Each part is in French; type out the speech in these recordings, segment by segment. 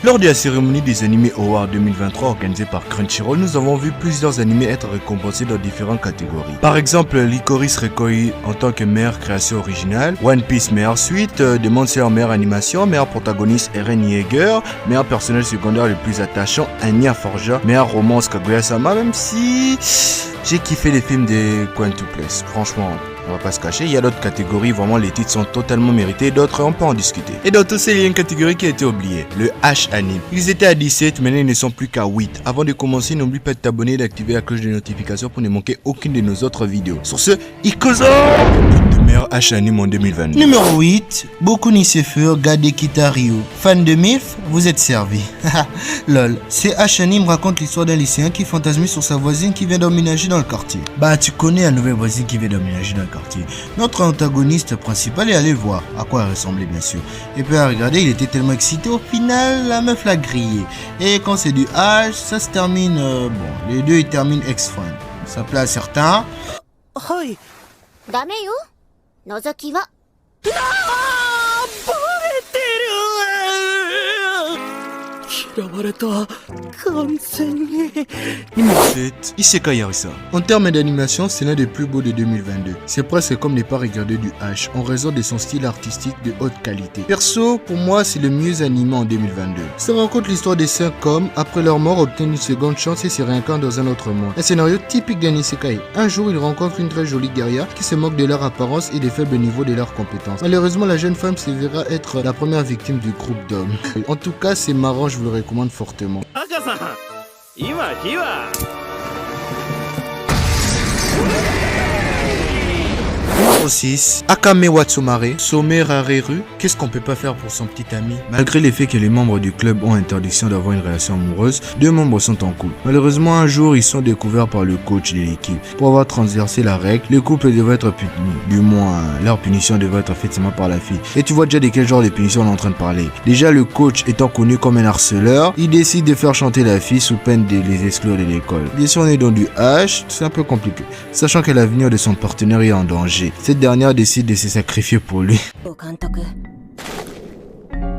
Lors de la cérémonie des Anime Awards 2023 organisée par Crunchyroll, nous avons vu plusieurs animés être récompensés dans différentes catégories. Par exemple, Licorice recueilli en tant que meilleure création originale, One Piece meilleure suite, Demon Slayer meilleure animation, meilleur protagoniste Eren Yeager, meilleur personnage secondaire le plus attachant Anya Forger, meilleure romance Kaguya-sama, même si j'ai kiffé les films de Quintupless, franchement. On va pas se cacher, il y a d'autres catégories, vraiment les titres sont totalement mérités, d'autres on peut en discuter. Et dans tout ça, il y a une catégorie qui a été oubliée, le H-Anime. Ils étaient à 17, maintenant ils ne sont plus qu'à 8. Avant de commencer, n'oublie pas de t'abonner et d'activer la cloche de notification pour ne manquer aucune de nos autres vidéos. Sur ce, Ikozo! Le meilleur H-Anime en 2022. Numéro 8, Boku ni Seifur Gade Kitario. Fan de MILF, vous êtes servi. Lol, ce H-Anime raconte l'histoire d'un lycéen qui fantasme sur sa voisine qui vient d'emménager dans le quartier. Bah tu connais la nouvelle voisine qui vient d'emménager dans le quartier. Notre antagoniste principal est allé voir à quoi elle ressemblait bien sûr. Et puis à regarder, il était tellement excité, au final la meuf l'a grillé. Et quand c'est du H, ça se termine, bon, les deux ils terminent ex-friend. Ça plaît à certains. Hoi. Dame yo. Nozoki wa. Numéro 7, Isekai Yarisa. En termes d'animation, c'est l'un des plus beaux de 2022. C'est presque comme ne pas regarder du H, en raison de son style artistique de haute qualité. Perso, pour moi, c'est le mieux animé en 2022. Ça raconte l'histoire des 5 hommes, après leur mort, obtiennent une seconde chance et se réincarnent dans un autre monde. Un scénario typique d'un Isekai. Un jour, ils rencontrent une très jolie guerrière qui se moque de leur apparence et des faibles niveaux de leurs compétences. Malheureusement, la jeune femme se verra être la première victime du groupe d'hommes. En tout cas, c'est marrant, je vous le recommande fortement. Numéro 6, Akame Watsumare, Some Rareru. Qu'est-ce qu'on peut pas faire pour son petit ami? Malgré le fait que les membres du club ont interdiction d'avoir une relation amoureuse, 2 membres sont en couple. Malheureusement, un jour, ils sont découverts par le coach de l'équipe. Pour avoir transversé la règle, le couple devait être puni. Du moins, leur punition devait être faite seulement par la fille. Et tu vois déjà de quel genre de punition on est en train de parler. Déjà, le coach étant connu comme un harceleur, il décide de faire chanter la fille sous peine de les exclure de l'école. Bien sûr, on est dans du H, c'est un peu compliqué. Sachant que l'avenir de son partenaire est en danger. Cette dernière décide de se sacrifier pour lui.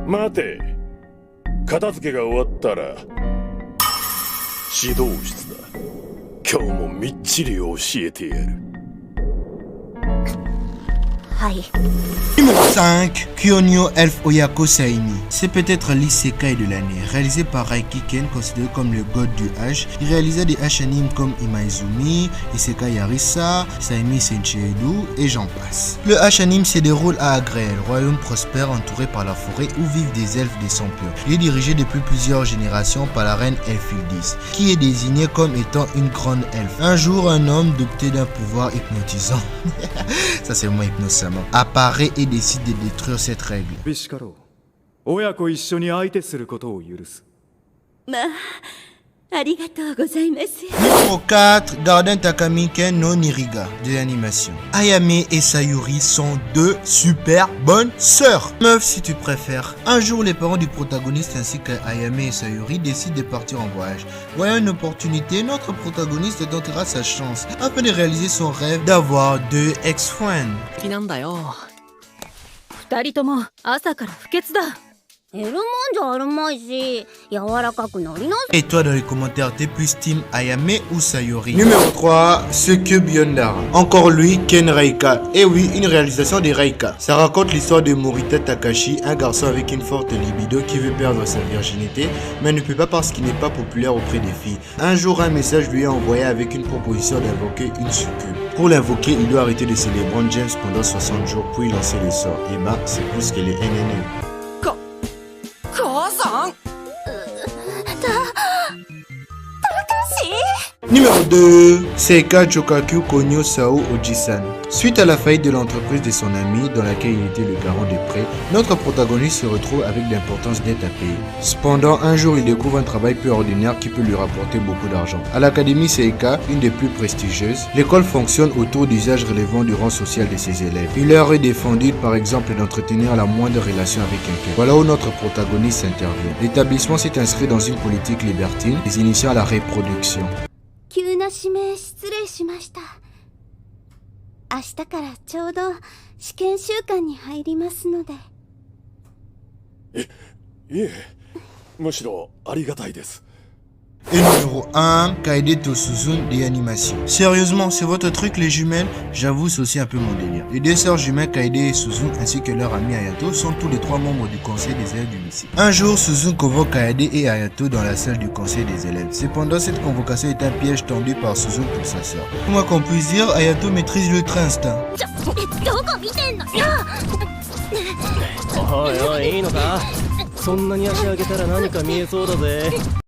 待て、片付けが終わったら指導室だ。今日もみっちり教えてやる。Numéro 5, Kyonyo Elf Oyako Saimi. C'est peut-être l'isekai de l'année. Réalisé par Raiki Ken, considéré comme le god du H, il réalisa des H-animes comme Imaizumi, Isekai Yarisa, Saimi Senchiedu et j'en passe. Le H-anime se déroule à Agrel, royaume prospère entouré par la forêt où vivent des elfes des sans-peur. Il est dirigé depuis plusieurs générations par la reine Elfildis, qui est désignée comme étant une grande elfe. Un jour, un homme doté d'un pouvoir hypnotisant, ça c'est moi hypnosama, apparaît et décide de détruire cette règle. Numéro 4, Garden Takamiken no Niriga de l'animation. Ayame et Sayuri sont 2 super bonnes sœurs. Meuf si tu préfères. Un jour, les parents du protagoniste ainsi qu'Ayame et Sayuri décident de partir en voyage. Voyant une opportunité, notre protagoniste tentera sa chance afin de réaliser son rêve d'avoir 2 ex-friends. Et toi dans les commentaires, t'es plus team Ayame ou Sayuri? Numéro 3, Sekyu Beyondara. Encore lui, Ken Reika. Et oui, une réalisation de Reika. Ça raconte l'histoire de Morita Takashi, un garçon avec une forte libido qui veut perdre sa virginité, mais ne peut pas parce qu'il n'est pas populaire auprès des filles. Un jour, un message lui est envoyé avec une proposition d'invoquer une succube. Pour l'invoquer, il doit arrêter de se LeBron James pendant 60 jours puis lancer le sort. Et bah, c'est plus que les NNE. Numéro 2, Seika Chokaku Konyo Sao Ojisan. Suite à la faillite de l'entreprise de son ami, dans laquelle il était le garant des prêts, notre protagoniste se retrouve avec d'importantes dettes à payer. Cependant, un jour, il découvre un travail peu ordinaire qui peut lui rapporter beaucoup d'argent. À l'académie Seika, une des plus prestigieuses, l'école fonctionne autour d'usages relevant du rang social de ses élèves. Il leur est défendu, par exemple, d'entretenir la moindre relation avec quelqu'un. Voilà où notre protagoniste intervient. L'établissement s'est inscrit dans une politique libertine, les initiant à la reproduction. 急な指名失礼しました。明日からちょうど試験週間に入りますので。いえ、むしろありがたいです。 Et numéro 1, Kaede Tosuzun des animations. Sérieusement, c'est votre truc les jumelles? J'avoue, c'est aussi un peu mon délire. Les deux sœurs jumelles Kaede et Suzun ainsi que leur ami Ayato sont tous les trois membres du conseil des élèves du lycée. Un jour, Suzun convoque Kaede et Ayato dans la salle du conseil des élèves. Cependant, cette convocation est un piège tendu par Suzun pour sa sœur. Comment qu'on puisse dire, Ayato maîtrise le train instinct. おいおいいいのか、そんなに足上げたら何か見えそうだぜ。